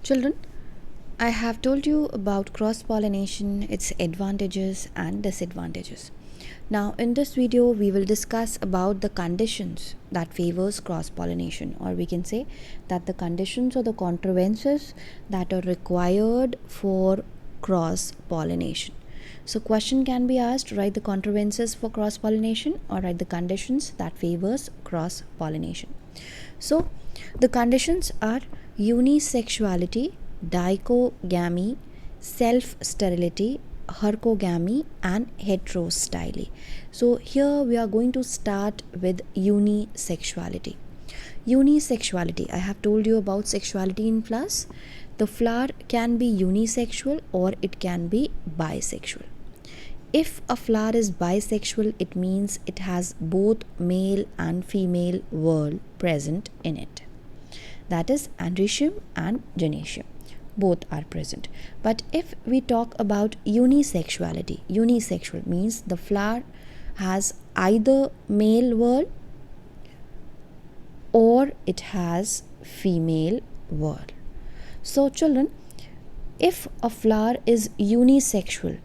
Children, I have told you about cross pollination, its advantages and disadvantages. Now in this video we will discuss about the conditions that favors cross pollination, or we can say that the conditions or the contrivances that are required for cross pollination. So question can be asked, write the contrivances for cross pollination or write the conditions that favors cross pollination. So the conditions are unisexuality, dichogamy, self-sterility, hercogamy and heterostyly. So here we are going to start with unisexuality. Unisexuality, I have told you about sexuality in flowers. The flower can be unisexual or it can be bisexual. If a flower is bisexual, it means it has both male and female whorl present in it. That is androecium and gynoecium. Both are present. But if we talk about unisexuality, unisexual means the flower has either male whorl or it has female whorl. So children, if a flower is unisexual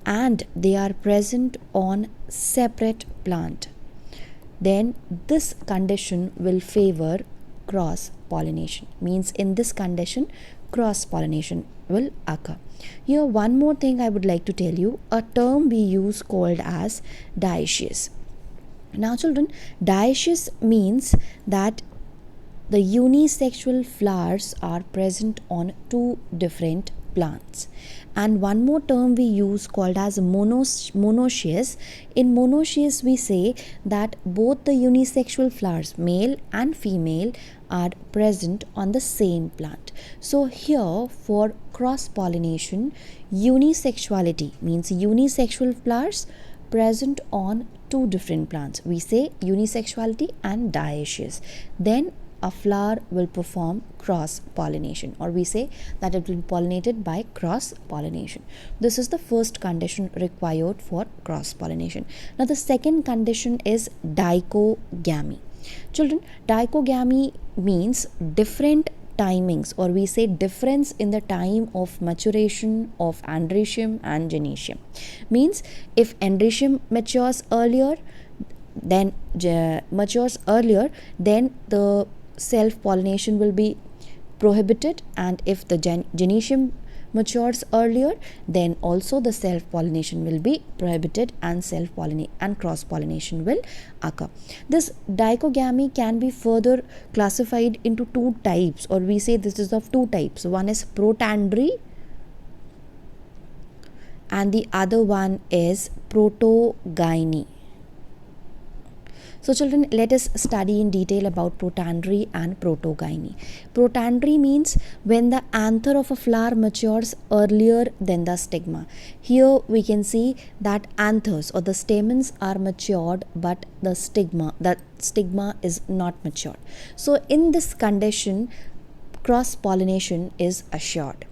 and they are present on separate plant, then this condition will favor cross pollination. Means in this condition cross pollination will occur. Here one more thing I would like to tell you, a term we use called as dioecious. Now children, dioecious means that the unisexual flowers are present on two different plants. And one more term we use called as monoecious. In monoecious we say that both the unisexual flowers, male and female, are present on the same plant. So here for cross pollination, unisexuality means unisexual flowers present on two different plants. We say unisexuality and dioecious. Then a flower will perform cross pollination, or we say that it will be pollinated by cross pollination. This is the first condition required for cross pollination. Now the second condition is dichogamy. Children, dichogamy means different timings, or we say difference in the time of maturation of androecium and gynoecium. Means if androecium matures earlier, then the self-pollination will be prohibited, and if the gynoecium matures earlier, then also the self-pollination will be prohibited and cross-pollination will occur. This dichogamy can be further classified into two types, or we say this is of two types. One is protandry and the other one is protogyny. So children, let us study in detail about protandry and protogyny. Protandry means when the anther of a flower matures earlier than the stigma. Here we can see that anthers or the stamens are matured, but the stigma is not matured. So in this condition, cross pollination is assured.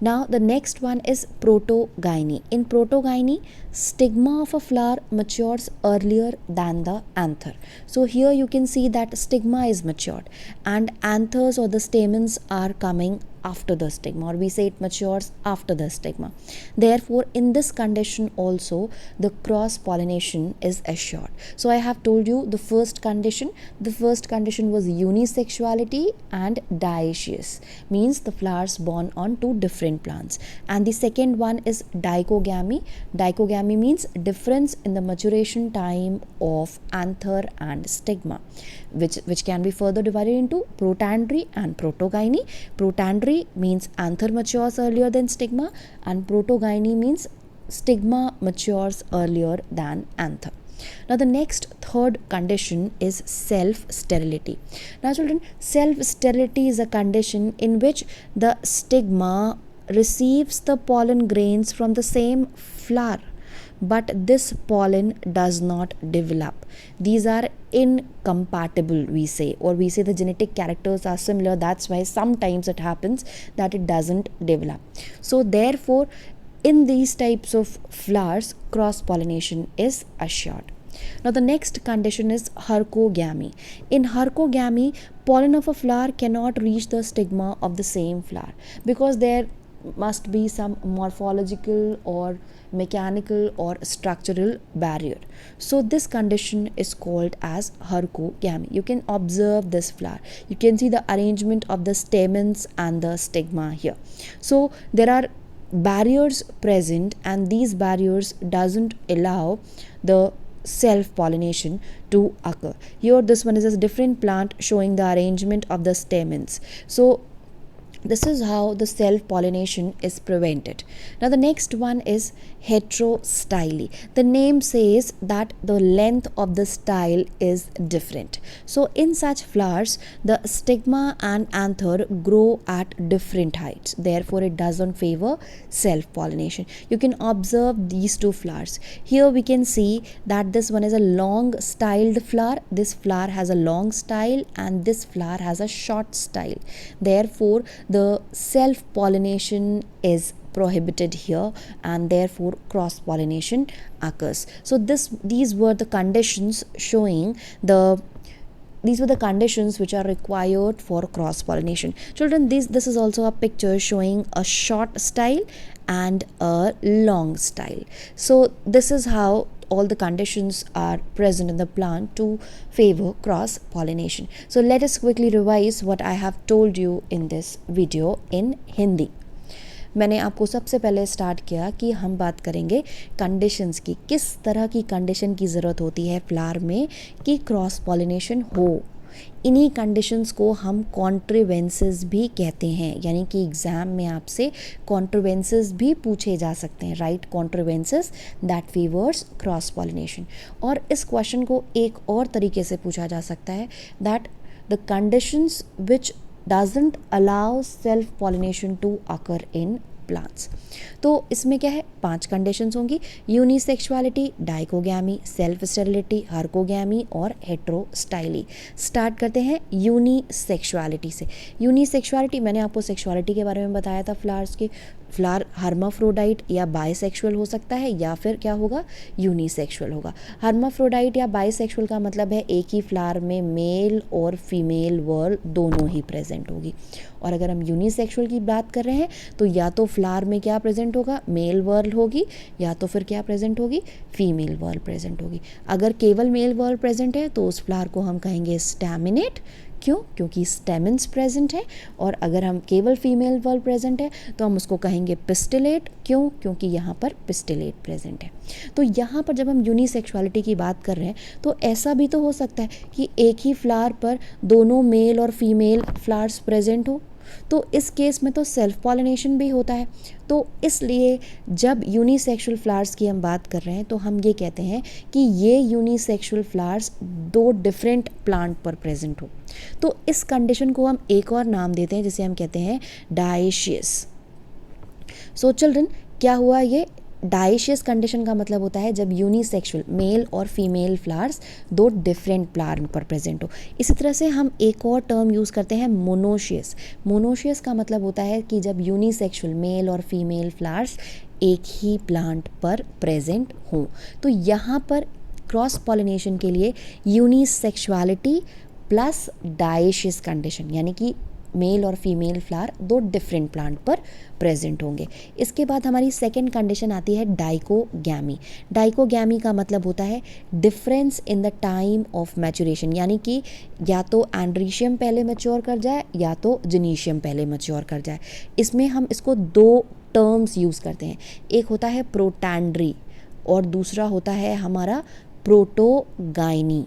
Now the next one is protogyny. In protogyny, stigma of a flower matures earlier than the anther. So here you can see that stigma is matured and anthers or the stamens are coming after the stigma, or we say it matures after the stigma. Therefore in this condition also the cross pollination is assured. So I have told you the first condition was unisexuality and dioecious, means the flowers born on two different plants. And the second one is dichogamy. Dichogamy means difference in the maturation time of anther and stigma, which can be further divided into protandry and protogyny. Protandry means anther matures earlier than stigma, and protogyny means stigma matures earlier than anther. Now the next third condition is self-sterility. Now children, self-sterility is a condition in which the stigma receives the pollen grains from the same flower, but this pollen does not develop. These are incompatible, we say, or we say the genetic characters are similar. That's why sometimes it happens that it doesn't develop. So therefore in these types of flowers, cross pollination is assured. Now the next condition is hercogamy. In hercogamy, pollen of a flower cannot reach the stigma of the same flower because there must be some morphological or mechanical or structural barrier. So this condition is called as hercogamy. You can observe this flower. You can see the arrangement of the stamens and the stigma here. So there are barriers present, and these barriers doesn't allow the self pollination to occur. Here this one is a different plant showing the arrangement of the stamens. So this is how the self pollination is prevented. Now the next one is heterostyle. The name says that the length of the style is different. So in such flowers, the stigma and anther grow at different heights. Therefore it doesn't favor self pollination. You can observe these two flowers. Here we can see that this one is a long styled flower. This flower has a long style and this flower has a short style. Therefore the self pollination is prohibited here, and therefore cross pollination occurs. So these were the conditions which are required for cross pollination. Children, this is also a picture showing a short style and a long style. So this is how all the conditions are present in the plant to favor cross pollination. So let us quickly revise what I have told you in this video in Hindi. मैंने आपको सबसे पहले start किया कि हम बात करेंगे conditions की, किस तरह की कंडीशन की ज़रूरत होती है फ्लावर में कि क्रॉस पॉलिनेशन हो। इन्हीं कंडीशंस को हम कॉन्ट्रीवेंसेस भी कहते हैं, यानी कि एग्ज़ाम में आपसे कॉन्ट्रीवेंसेस भी पूछे जा सकते हैं, right, contrivances that favours cross pollination. और इस क्वेश्चन को एक और तरीके से पूछा जा सकता है, that the conditions which doesn't allow self pollination to occur in plants. तो इसमें क्या है, 5 कंडीशंस होंगी: यूनिसेक्सुअलिटी, डाइकोगैमी, सेल्फ स्टेरिलिटी, हर्कोगैमी और हेट्रोस्टाइली। स्टार्ट करते हैं यूनिसेक्सुअलिटी से। यूनिसेक्सुअलिटी, मैंने आपको सेक्सुअलिटी के बारे में बताया था फ्लावर्स की। फ्लावर हर्माफ्रोडाइट या बाइसेक्सुअल हो सकता है या फिर क्या होगा, यूनिसेक्सुअल होगा। हर्माफ्रोडाइट या बाइसेक्सुअल का मतलब है एक ही फ्लावर में मेल और फीमेल वर्ल दोनों ही प्रेजेंट होगी। और अगर हम यूनिसेक्सुअल की बात कर रहे हैं तो या तो फ्लावर में क्या प्रेजेंट होगा, मेल वर्ल होगी, या तो फिर क्या प्रेजेंट होगी, फीमेल वर्ल प्रेजेंट होगी। अगर केवल मेल वर्ल प्रेजेंट है तो उस फ्लावर को हम कहेंगे स्टैमिनेट। क्यों? क्योंकि स्टेमन्स प्रेजेंट है। और अगर हम केवल फीमेल वर्ल प्रेजेंट है तो हम उसको कहेंगे पिस्टिलेट। क्यों? क्योंकि यहाँ पर पिस्टिलेट प्रेजेंट है। तो यहाँ पर जब हम यूनिसेक्सुअलिटी की बात कर रहे हैं तो ऐसा भी तो हो सकता है कि एक ही फ्लावर पर दोनों मेल और फीमेल फ्लावर्स प्रेजेंट हो, तो इस केस में तो सेल्फ पॉलिनेशन भी होता है। तो इसलिए जब यूनिसेक्सुअल फ्लावर्स की हम बात कर रहे हैं तो हम ये कहते हैं कि ये यूनिसेक्सुअल फ्लावर्स 2 डिफरेंट प्लांट पर प्रेजेंट हो। तो इस कंडीशन को हम एक और नाम देते हैं जिसे हम कहते हैं डायशियस। सो चिल्ड्रन, क्या हुआ, ये डायशियस कंडीशन का मतलब होता है जब यूनिसेक्सुअल मेल और फीमेल फ्लावर्स 2 डिफरेंट प्लांट पर प्रेजेंट हो। इसी तरह से हम एक और टर्म यूज़ करते हैं मोनोशियस। मोनोशियस का मतलब होता है कि जब यूनिसेक्सुअल मेल और फीमेल फ्लावर्स एक ही प्लांट पर प्रेजेंट हों। तो यहाँ पर क्रॉस पॉलिनेशन के लिए यूनिसेक्सुअलिटी प्लस डायशियस कंडीशन, यानी कि मेल और फीमेल फ्लावर 2 डिफरेंट प्लांट पर प्रेजेंट होंगे। इसके बाद हमारी सेकेंड कंडीशन आती है डाइकोगैमी। डाइकोगैमी का मतलब होता है difference in the time of maturation, यानी कि या तो एंड्रीशियम पहले मैच्योर कर जाए या तो जिनीशियम पहले मैच्योर कर जाए। इसमें हम इसको 2 टर्म्स यूज़ करते हैं, एक होता है प्रोटैंड्री और दूसरा होता है हमारा प्रोटोगाइनी।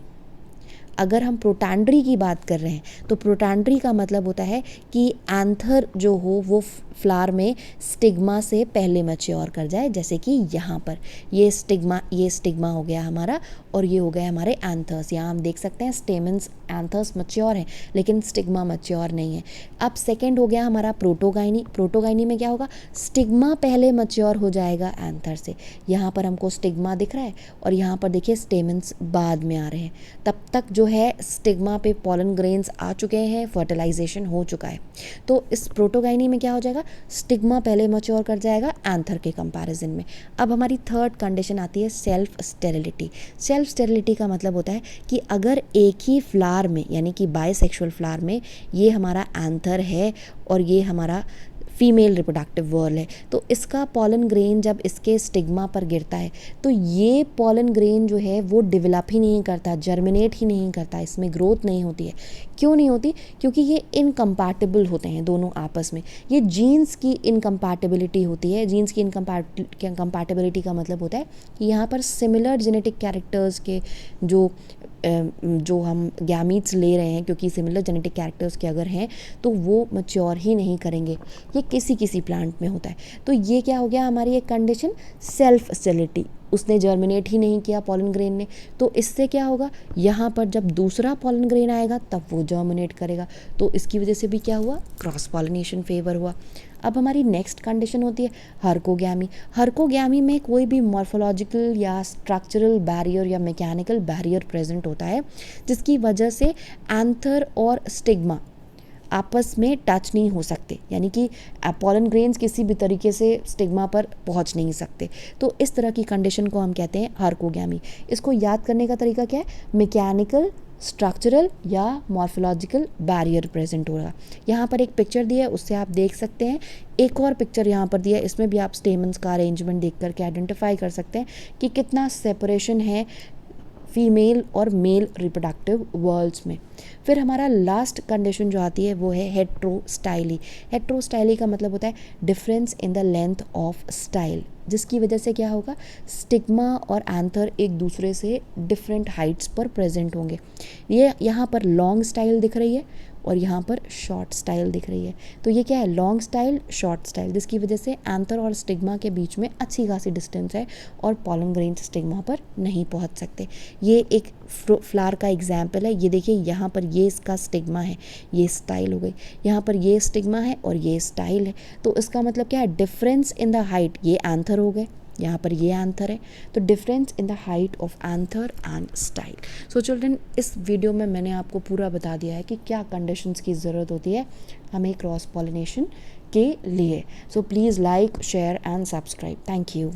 अगर हम प्रोटैंड्री की बात कर रहे हैं तो प्रोटैंड्री का मतलब होता है कि एंथर जो हो वो फ्लावर में स्टिग्मा से पहले मैच्योर कर जाए, जैसे कि यहाँ पर ये स्टिग्मा हो गया हमारा और ये हो गए हमारे एंथर्स। यहाँ हम देख सकते हैं स्टेमन्स एंथर्स मैच्योर हैं लेकिन स्टिग्मा मैच्योर नहीं है। अब सेकेंड हो गया हमारा प्रोटोगाइनी। प्रोटोगाइनी में क्या होगा, स्टिग्मा पहले मैच्योर हो जाएगा एंथर से। यहाँ पर हमको स्टिग्मा दिख रहा है और यहाँ पर देखिए स्टेमन्स बाद में आ रहे हैं। तब तक जो जो है स्टिग्मा पे पॉलन ग्रेन्स आ चुके हैं, फर्टिलाइजेशन हो चुका है। तो इस प्रोटोगाइनी में क्या हो जाएगा, स्टिग्मा पहले मैच्योर कर जाएगा एंथर के कंपैरिजन में। अब हमारी थर्ड कंडीशन आती है सेल्फ स्टेरिलिटी। सेल्फ स्टेरिलिटी का मतलब होता है कि अगर एक ही फ्लावर में, यानी कि बाइसेक्सुअल फ्लावर में, ये हमारा एंथर है और ये हमारा फीमेल रिप्रोडक्टिव वर्ल है, तो इसका पॉलन ग्रेन जब इसके स्टिग्मा पर गिरता है तो ये पॉलन ग्रेन जो है वो डेवलप ही नहीं करता, जर्मिनेट ही नहीं करता, इसमें ग्रोथ नहीं होती है। क्यों नहीं होती? क्योंकि ये इनकम्पैटिबल होते हैं दोनों आपस में। ये जीन्स की इनकम्पैटिबिलिटी होती है। जीन्स की इनकम्पैटिबिलिटी का मतलब होता है कि यहाँ पर सिमिलर जेनेटिक कैरेक्टर्स के जो हम गैमीट्स ले रहे हैं, क्योंकि सिमिलर जेनेटिक कैरेक्टर्स के अगर हैं तो वो मैच्योर ही नहीं करेंगे। ये किसी प्लांट में होता है। तो ये क्या हो गया हमारी एक कंडीशन, सेल्फ स्टेरिलिटी। उसने जर्मिनेट ही नहीं किया पॉलन ग्रेन ने, तो इससे क्या होगा, यहाँ पर जब दूसरा पॉलन ग्रेन आएगा तब वो जर्मिनेट करेगा। तो इसकी वजह से भी क्या हुआ, क्रॉस पॉलिनेशन फेवर हुआ। अब हमारी नेक्स्ट कंडीशन होती है हर्कोगैमी। हर्कोगैमी में कोई भी मॉर्फोलॉजिकल या स्ट्रक्चरल बैरियर या मैकेनिकल बैरियर प्रेजेंट होता है, जिसकी वजह से एंथर और स्टिग्मा आपस में टच नहीं हो सकते, यानी कि पॉलन ग्रेन्स किसी भी तरीके से स्टिग्मा पर पहुंच नहीं सकते। तो इस तरह की कंडीशन को हम कहते हैं हर्कोगैमी। इसको याद करने का तरीका क्या है, मैकेनिकल, स्ट्रक्चरल या मॉर्फोलॉजिकल बैरियर प्रेजेंट होगा। यहाँ पर एक पिक्चर दिया है, उससे आप देख सकते हैं। एक और पिक्चर यहाँ पर दिया है, इसमें भी आप स्टेमन्स का अरेंजमेंट देख करके आइडेंटिफाई कर सकते हैं कि कितना सेपरेशन है फीमेल और मेल रिप्रोडक्टिव वर्ल्ड्स में। फिर हमारा लास्ट कंडीशन जो आती है वो है हेट्रोस्टाइली। हेट्रोस्टाइली का मतलब होता है difference in the length of style, जिसकी वजह से क्या होगा, स्टिग्मा और एंथर एक दूसरे से डिफरेंट हाइट्स पर प्रेजेंट होंगे। ये यहाँ पर लॉन्ग स्टाइल दिख रही है और यहाँ पर शॉर्ट स्टाइल दिख रही है। तो ये क्या है, लॉन्ग स्टाइल, शॉर्ट स्टाइल, जिसकी वजह से एंथर और स्टिग्मा के बीच में अच्छी खासी डिस्टेंस है और पॉलन ग्रेन्स स्टिग्मा पर नहीं पहुँच सकते। ये एक फ्लावर का एग्जाम्पल है। ये देखिए यहाँ पर ये इसका स्टिग्मा है, ये स्टाइल हो गई, यहाँ पर ये स्टिग्मा है और ये स्टाइल है। तो इसका मतलब क्या है, डिफरेंस इन द हाइट, ये एंथर हो गए, यहाँ पर ये एंथर है, तो difference in the height of anther and style. So children, इस वीडियो में मैंने आपको पूरा बता दिया है कि क्या कंडीशंस की ज़रूरत होती है हमें क्रॉस पॉलिनेशन के लिए। So please like, share and subscribe. Thank you.